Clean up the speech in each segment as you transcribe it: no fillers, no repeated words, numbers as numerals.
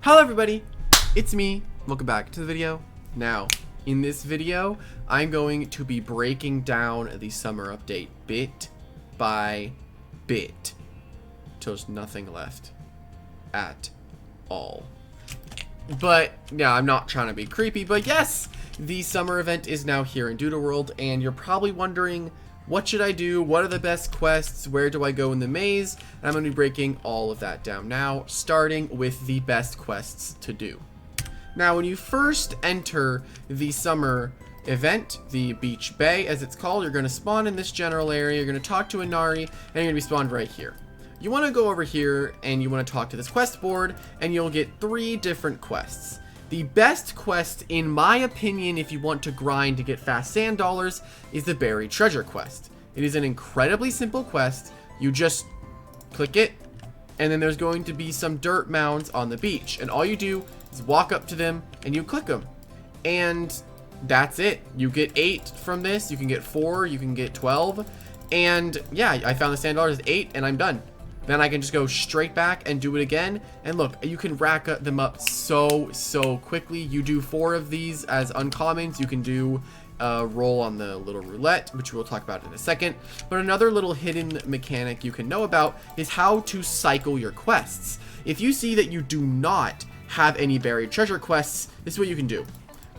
Hello everybody, it's me. Welcome back to the video. Now, in this video, I'm going to be breaking down the summer update bit by bit till there's nothing left at all. But yeah, I'm not trying to be creepy, but yes, the summer event is now here in Doodle World, and you're probably wondering, what should I do? What are the best quests? Where do I go in the maze? And I'm going to be breaking all of that down now, starting with the best quests to do. Now, when you first enter the summer event, the beach bay as it's called, you're going to spawn in this general area, you're going to talk to Inari, and you're going to be spawned right here. You want to go over here and you want to talk to this quest board, and you'll get 3 different quests. The best quest, in my opinion, if you want to grind to get fast sand dollars, is the buried treasure quest. It is an incredibly simple quest. You just click it, and then there's going to be some dirt mounds on the beach, and all you do is walk up to them and you click them, and that's it. You get 8 from this. You can get 4, you can get 12, and yeah, I found the sand dollars 8, and I'm done. Then I can just go straight back and do it again. And look, you can rack them up so quickly. You do 4 of these as uncommons. You can do a roll on the little roulette, which we'll talk about in a second. But another little hidden mechanic you can know about is how to cycle your quests. If you see that you do not have any buried treasure quests, this is what you can do.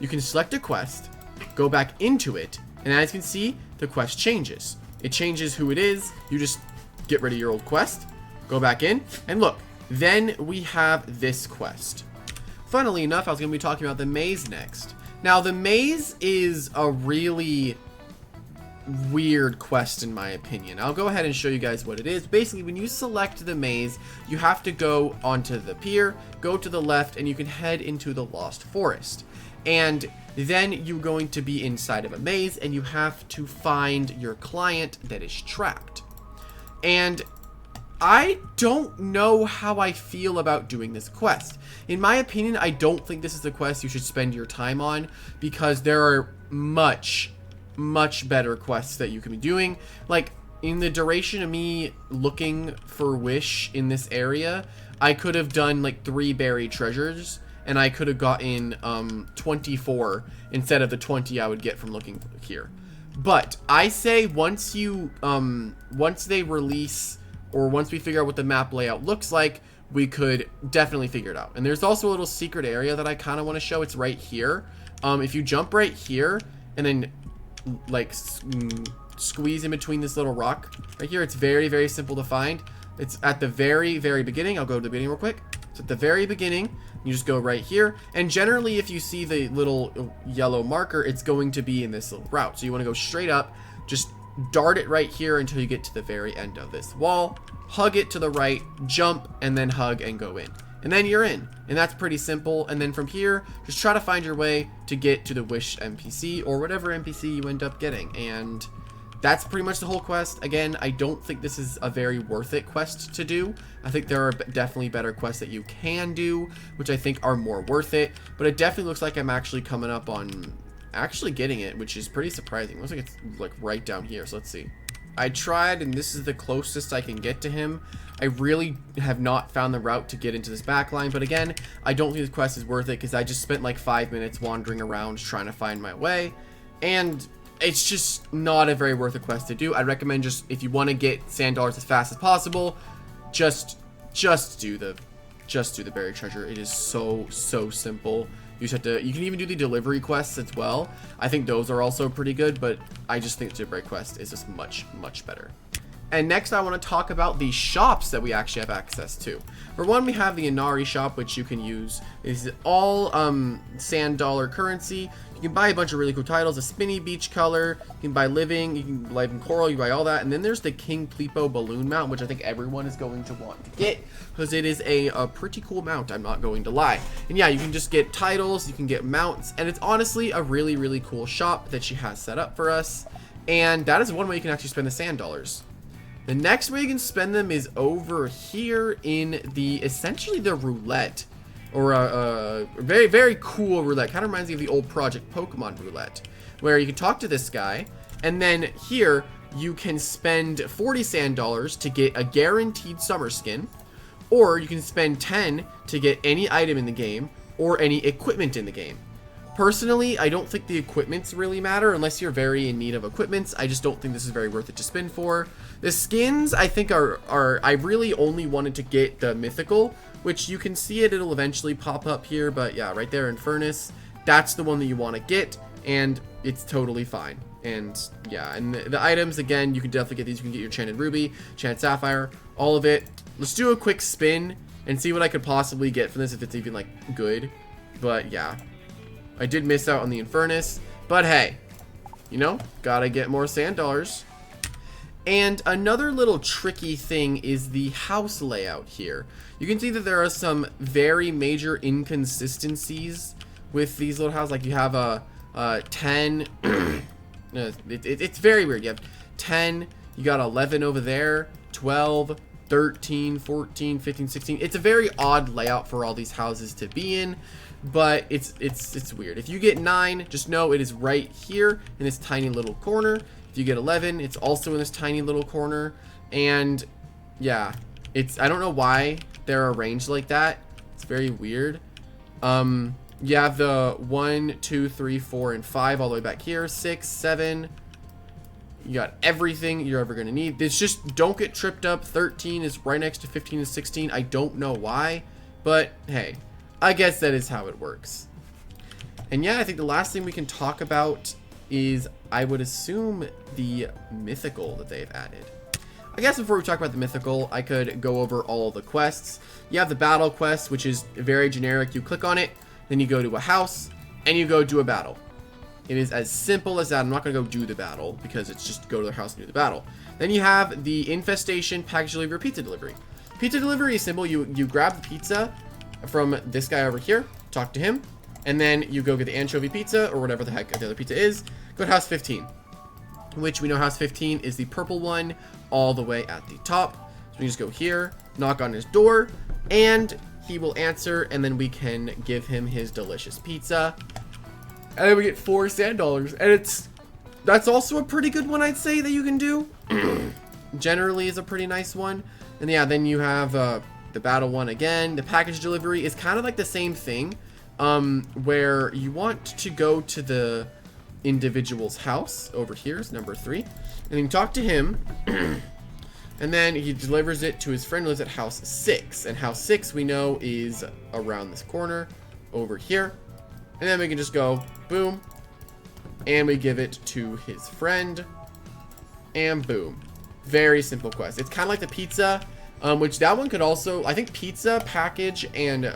You can select a quest, go back into it, and as you can see, the quest changes. It changes who it is. You just get rid of your old quest, go back in, and look, then we have this quest. Funnily enough, I was going to be talking about the maze next. Now, the maze is a really weird quest in my opinion. I'll go ahead and show you guys what it is. Basically, when you select the maze, you have to go onto the pier, go to the left, and you can head into the Lost Forest. And then you're going to be inside of a maze, and you have to find your client that is trapped. And I don't know how I feel about doing this quest. In my opinion, I don't think this is the quest you should spend your time on, because there are much better quests that you can be doing. Like, in the duration of me looking for Wish in this area, I could have done like 3 buried treasures, and I could have gotten 24 instead of the 20 I would get from looking here. But I say once they release, or once we figure out what the map layout looks like, we could definitely figure it out. And there's also a little secret area that I kind of want to show. It's right here. If you jump right here and then like squeeze in between this little rock right here, it's very simple to find. It's at the very beginning. I'll go to the beginning real quick. It's at the very beginning. You just go right here, and generally if you see the little yellow marker, it's going to be in this little route. So you want to go straight up, just dart it right here until you get to the very end of this wall, hug it to the right, jump, and then hug and go in. And then you're in, and that's pretty simple. And then from here, just try to find your way to get to the Wish NPC, or whatever NPC you end up getting. And that's pretty much the whole quest. Again, I don't think this is a very worth it quest to do. I think there are definitely better quests that you can do, which I think are more worth it. But it definitely looks like I'm actually coming up on actually getting it, which is pretty surprising. It looks like it's like right down here. So let's see. I tried, and this is the closest I can get to him. I really have not found the route to get into this backline. But again, I don't think this quest is worth it, because I just spent like 5 minutes wandering around trying to find my way. And it's just not a very worth a quest to do. I'd recommend, just if you want to get sand dollars as fast as possible, just do the buried treasure. It is so simple. You just have to, you can even do the delivery quests as well. I think those are also pretty good, but I just think the buried quest is just much better. And next, I want to talk about the shops that we actually have access to. For one, we have the Inari shop, which you can use. It's all sand dollar currency. You can buy a bunch of really cool titles, a spinny beach color. You can buy living, you can live in coral, you buy all that. And then there's the King Pleepo balloon mount, which I think everyone is going to want to get, because it is a pretty cool mount, I'm not going to lie. And yeah, you can just get titles, you can get mounts, and it's honestly a really cool shop that she has set up for us. And that is one way you can actually spend the sand dollars. The next way you can spend them is over here in the, essentially the roulette, or a very cool roulette. Kind of reminds me of the old Project Pokemon roulette, where you can talk to this guy, and then here you can spend 40 sand dollars to get a guaranteed summer skin, or you can spend 10 to get any item in the game or any equipment in the game. Personally, I don't think the equipments really matter unless you're very in need of equipments. I just don't think this is very worth it to spin for. The skins, I think I really only wanted to get the mythical, which you can see it'll eventually pop up here, but yeah, right there, Infernus, that's the one that you want to get, and it's totally fine. And yeah, and the items, again, you can definitely get these. You can get your Enchanted Ruby, Enchanted Sapphire, all of it. Let's do a quick spin and see what I could possibly get from this, if it's even, like, good. But yeah, I did miss out on the Infernus, but hey, you know, gotta get more sand dollars. And another little tricky thing is the house layout here. You can see that there are some very major inconsistencies with these little houses. Like you have a 10, it's very weird. You have 10, you got 11 over there, 12, 13, 14, 15, 16. It's a very odd layout for all these houses to be in, but it's weird. If you get 9, just know it is right here in this tiny little corner. If you get 11, it's also in this tiny little corner. And yeah, I don't know why they're arranged like that. It's very weird. You have the 1, 2, 3, 4, and 5 all the way back here. 6, 7. You got everything you're ever going to need. It's just don't get tripped up. 13 is right next to 15 and 16. I don't know why, but hey, I guess that is how it works. And yeah, I think the last thing we can talk about is, I would assume, the mythical that they've added. I guess before we talk about the mythical, I could go over all the quests. You have the battle quest, which is very generic. You click on it, then you go to a house, and you go do a battle. It is as simple as that. I'm not going to go do the battle, because it's just go to the house and do the battle. Then you have the infestation package delivery, pizza delivery. Pizza delivery is simple. You grab the pizza from this guy over here, talk to him, and then you go get the anchovy pizza, or whatever the heck the other pizza is. Go to house 15, which we know house 15 is the purple one all the way at the top. So we just go here, knock on his door, and he will answer, and then we can give him his delicious pizza. And then we get 4 sand dollars, and that's also a pretty good one, I'd say, that you can do. Generally is a pretty nice one. And yeah, then you have the battle one again. The package delivery is kind of like the same thing, where you want to go to the individual's house. Over here is number 3, and you talk to him. And then he delivers it to his friend who lives at house 6. And house 6 we know is around this corner over here. And then we can just go boom, and we give it to his friend, and boom. Very simple quest. It's kind of like the pizza, which that one could also, I think pizza, package, and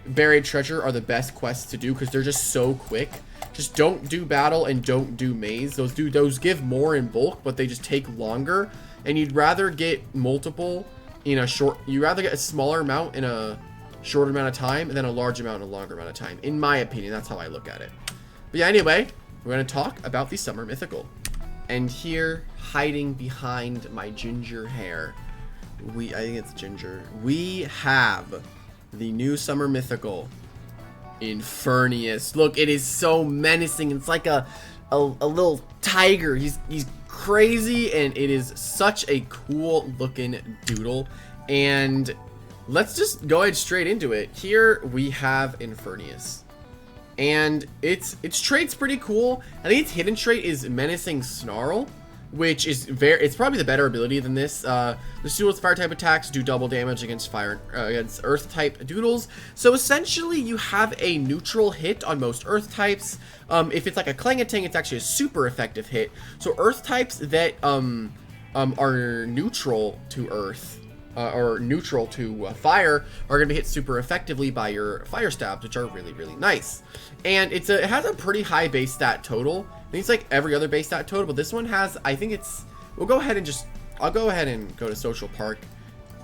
buried treasure are the best quests to do, because they're just so quick. Just don't do battle and don't do maze. Those give more in bulk, but they just take longer. And you'd rather get multiple in a short, you'd rather get a smaller amount in a shorter amount of time than a large amount in a longer amount of time. In my opinion, that's how I look at it. But yeah, anyway, we're going to talk about the summer mythical. And here, hiding behind my ginger hair, I think it's ginger, we have the new summer mythical, Infernus. Look, it is so menacing. It's like a little tiger. He's crazy, and it is such a cool looking doodle. And let's just go ahead straight into it. Here we have Infernus, and its trait's pretty cool. I think its hidden trait is menacing snarl, which is it's probably the better ability than this. The doodle's fire type attacks do double damage against against earth type doodles. So essentially you have a neutral hit on most earth types. If it's like a Clangatang, it's actually a super effective hit. So earth types that are neutral to earth or neutral to fire are going to be hit super effectively by your fire stabs, which are really, really nice. And it has a pretty high base stat total. I think it's like every other base stat total, but this one has, I think it's, I'll go ahead and go to Social Park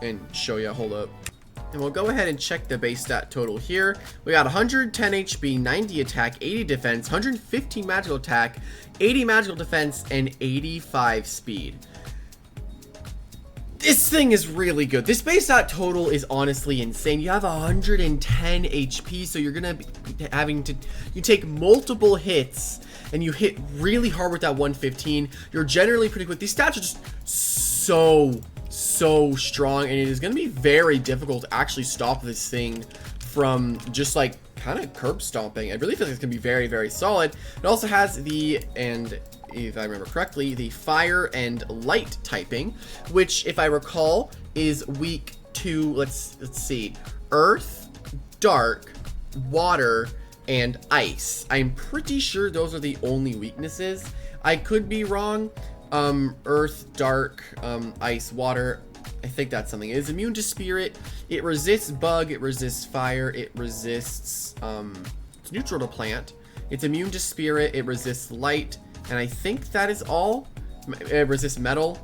and show you. Hold up. And we'll go ahead and check the base stat total here. We got 110 HP, 90 attack, 80 defense, 115 magical attack, 80 magical defense, and 85 speed. This thing is really good. This base stat total is honestly insane. You have 110 HP, so you're gonna be having to, you take multiple hits, and you hit really hard with that 115. You're generally pretty quick. These stats are just so so strong, and it is going to be very difficult to actually stop this thing from just like kind of curb stomping. I really feel like it's going to be very, very solid. It also has the, and if I remember correctly, the fire and light typing, which, if I recall, is weak to, let's see, earth, dark, water, and ice. I'm pretty sure those are the only weaknesses. I could be wrong. Earth, dark, ice, water. I think that's something. It is immune to spirit. It resists bug. It resists fire. It resists, it's neutral to plant. It's immune to spirit. It resists light. And I think that is all. It resists metal.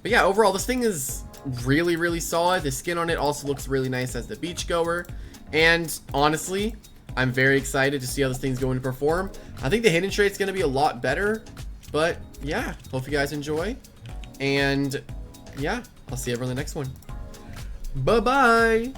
But yeah, overall, this thing is really, really solid. The skin on it also looks really nice as the beachgoer. And honestly, I'm very excited to see how this thing's going to perform. I think the hidden trait's going to be a lot better. But yeah, hope you guys enjoy. And yeah, I'll see everyone in the next one. Bye-bye.